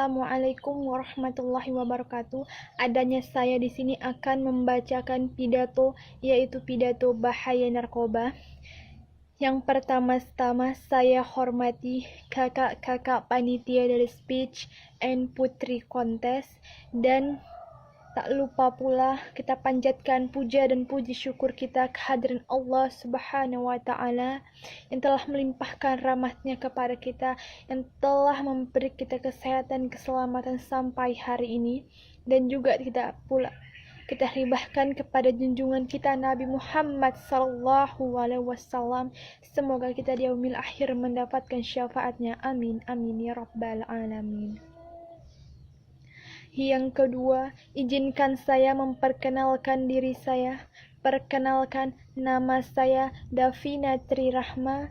Assalamualaikum warahmatullahi wabarakatuh. Adanya saya di sini akan membacakan pidato, yaitu pidato bahaya narkoba. Yang pertama-tama saya hormati kakak-kakak panitia dari Speech and Putri Contest, dan tak lupa pula kita panjatkan puja dan puji syukur kita kehadiran Allah Subhanahu wa Ta'ala yang telah melimpahkan rahmatnya kepada kita, yang telah memberi kita kesehatan, keselamatan sampai hari ini, dan juga tidak pula kita ribahkan kepada junjungan kita Nabi Muhammad sallallahu alaihi wasallam. Semoga kita di yaumil akhir mendapatkan syafaatnya. Amin amin ya rabbal alamin. Yang kedua, izinkan saya memperkenalkan diri saya. Perkenalkan, nama saya Davina Trirahma.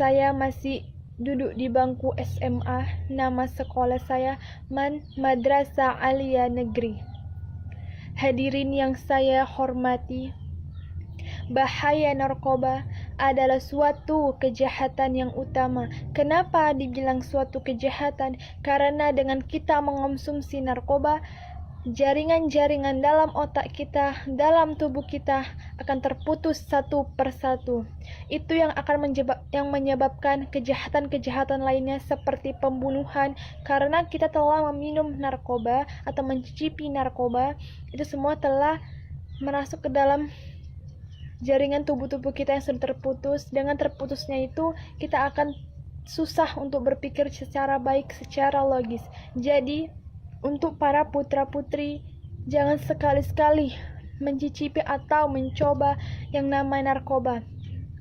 Saya masih duduk di bangku SMA. Nama sekolah saya Madrasah Alia Negeri. Hadirin yang saya hormati, bahaya narkoba adalah suatu kejahatan yang utama. Kenapa dibilang suatu kejahatan? Karena dengan kita mengonsumsi narkoba, jaringan-jaringan dalam otak kita, dalam tubuh kita akan terputus satu persatu. Itu yang akan menyebabkan kejahatan-kejahatan lainnya seperti pembunuhan. Karena kita telah meminum narkoba atau mencicipi narkoba, itu semua telah merasuk ke dalam jaringan tubuh-tubuh kita yang sudah terputus. Dengan terputusnya itu, kita akan susah untuk berpikir secara baik, secara logis. Jadi, untuk para putra-putri, jangan sekali-sekali mencicipi atau mencoba yang namanya narkoba.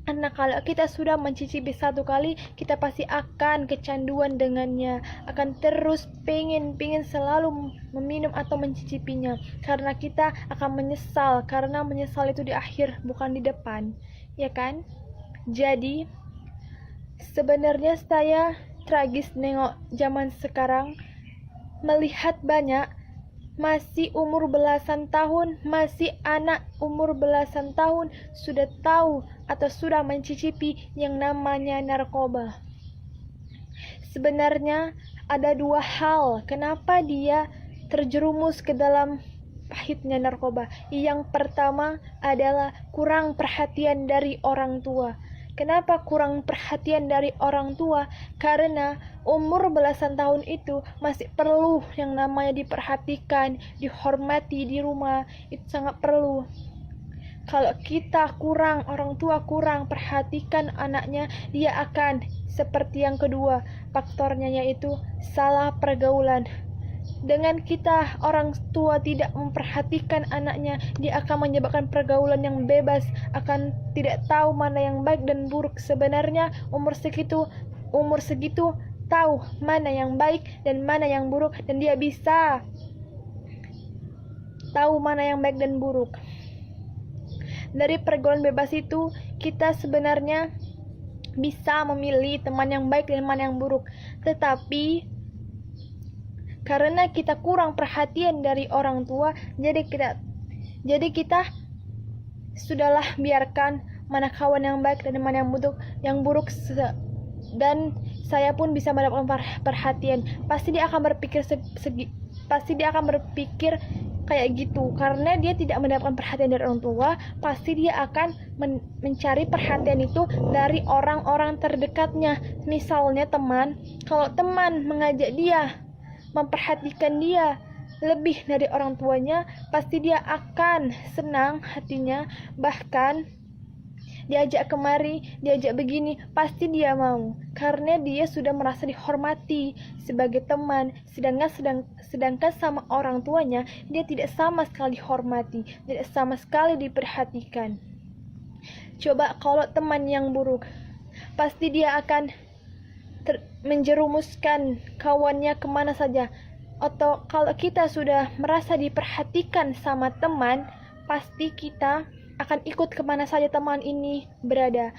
Karena kalau kita sudah mencicipi satu kali, kita pasti akan kecanduan dengannya, akan terus pengen selalu meminum atau mencicipinya. Karena kita akan menyesal, karena menyesal itu di akhir, bukan di depan, ya kan? Jadi, sebenarnya saya tragis nengok zaman sekarang, melihat banyak masih umur belasan tahun, masih anak umur belasan tahun sudah tahu atau sudah mencicipi yang namanya narkoba. Sebenarnya ada dua hal kenapa dia terjerumus ke dalam pahitnya narkoba. Yang pertama adalah kurang perhatian dari orang tua. Kenapa kurang perhatian dari orang tua? Karena umur belasan tahun itu masih perlu yang namanya diperhatikan, dihormati di rumah. Itu sangat perlu. Kalau kita kurang, orang tua kurang perhatikan anaknya, dia akan seperti yang kedua, faktornya yaitu salah pergaulan. Dengan kita orang tua tidak memperhatikan anaknya, dia akan menyebabkan pergaulan yang bebas, akan tidak tahu mana yang baik dan buruk. Sebenarnya umur segitu tahu mana yang baik dan mana yang buruk, dan dia bisa tahu mana yang baik dan buruk. Dari pergaulan bebas itu, kita sebenarnya bisa memilih teman yang baik dan teman yang buruk. Tetapi karena kita kurang perhatian dari orang tua, jadi kita sudahlah biarkan mana kawan yang baik dan mana yang buruk, dan saya pun bisa mendapatkan perhatian. Pasti dia akan berpikir kayak gitu, karena dia tidak mendapatkan perhatian dari orang tua. Pasti dia akan mencari perhatian itu dari orang-orang terdekatnya. Misalnya teman, kalau teman mengajak dia, memperhatikan dia lebih dari orang tuanya, pasti dia akan senang hatinya. Bahkan diajak kemari, diajak begini, pasti dia mau, karena dia sudah merasa dihormati sebagai teman. Sedangkan sama orang tuanya, dia tidak sama sekali dihormati, tidak sama sekali diperhatikan. Coba kalau teman yang buruk, pasti dia akan menjerumuskan kawannya kemana saja. Atau kalau kita sudah merasa diperhatikan sama teman, pasti kita akan ikut kemana saja teman ini berada,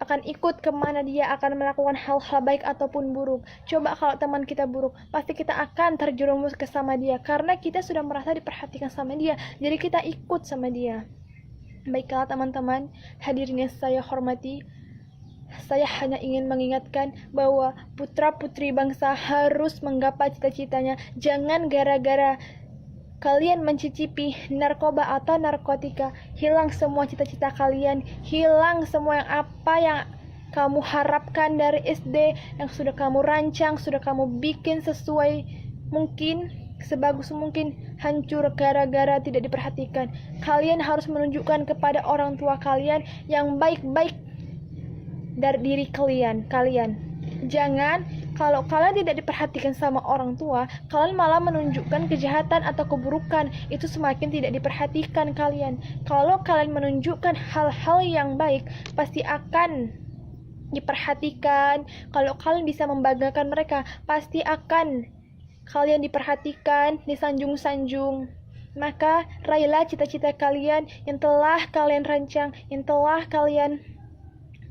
akan ikut kemana dia akan melakukan hal-hal baik ataupun buruk. Coba kalau teman kita buruk, pasti kita akan terjerumus ke sama dia, karena kita sudah merasa diperhatikan sama dia, jadi kita ikut sama dia. Baiklah teman-teman, hadirin yang saya hormati, Saya hanya ingin mengingatkan bahwa putra-putri bangsa harus menggapai cita-citanya. Jangan gara-gara kalian mencicipi narkoba atau narkotika, hilang semua cita-cita kalian, hilang semua apa yang kamu harapkan dari SD, yang sudah kamu rancang, sudah kamu bikin sesuai mungkin, sebagus mungkin, hancur gara-gara tidak diperhatikan. Kalian harus menunjukkan kepada orang tua kalian yang baik-baik dari diri kalian. Jangan, kalau kalian tidak diperhatikan sama orang tua, kalian malah menunjukkan kejahatan atau keburukan. Itu semakin tidak diperhatikan kalian. Kalau kalian menunjukkan hal-hal yang baik, pasti akan diperhatikan. Kalau kalian bisa membanggakan mereka, pasti akan kalian diperhatikan, disanjung-sanjung. Maka raihlah cita-cita kalian yang telah kalian rancang, yang telah kalian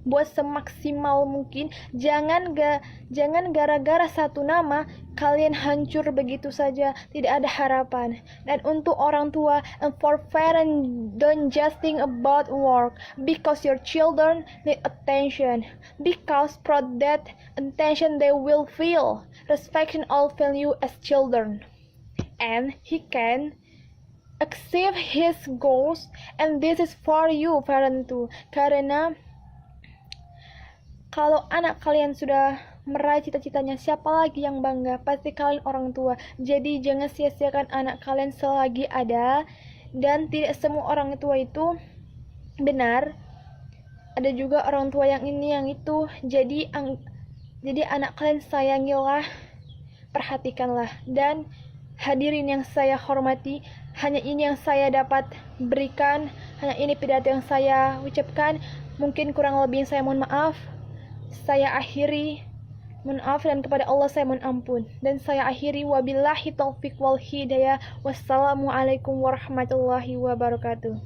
buat semaksimal mungkin. Jangan gara-gara satu nama kalian hancur begitu saja, tidak ada harapan. Dan untuk orang tua, and for parents, don't just think about work, because your children need attention, because for that attention they will feel respect and all value as children, and he can achieve his goals. And this is for you parent too, karena kalau anak kalian sudah meraih cita-citanya, siapa lagi yang bangga? Pasti kalian orang tua. Jadi jangan sia-siakan anak kalian selagi ada. Dan tidak semua orang tua itu benar. Ada juga orang tua yang ini, yang itu. Jadi anak kalian sayangilah, perhatikanlah. Dan hadirin yang saya hormati, hanya ini yang saya dapat berikan. Hanya ini pidato yang saya ucapkan. Mungkin kurang lebih saya mohon maaf. Saya akhiri, mohon maaf, dan kepada Allah saya mohon ampun. Dan saya akhiri, wabillahi taufiq wal hidayah. Wassalamualaikum warahmatullahi wabarakatuh.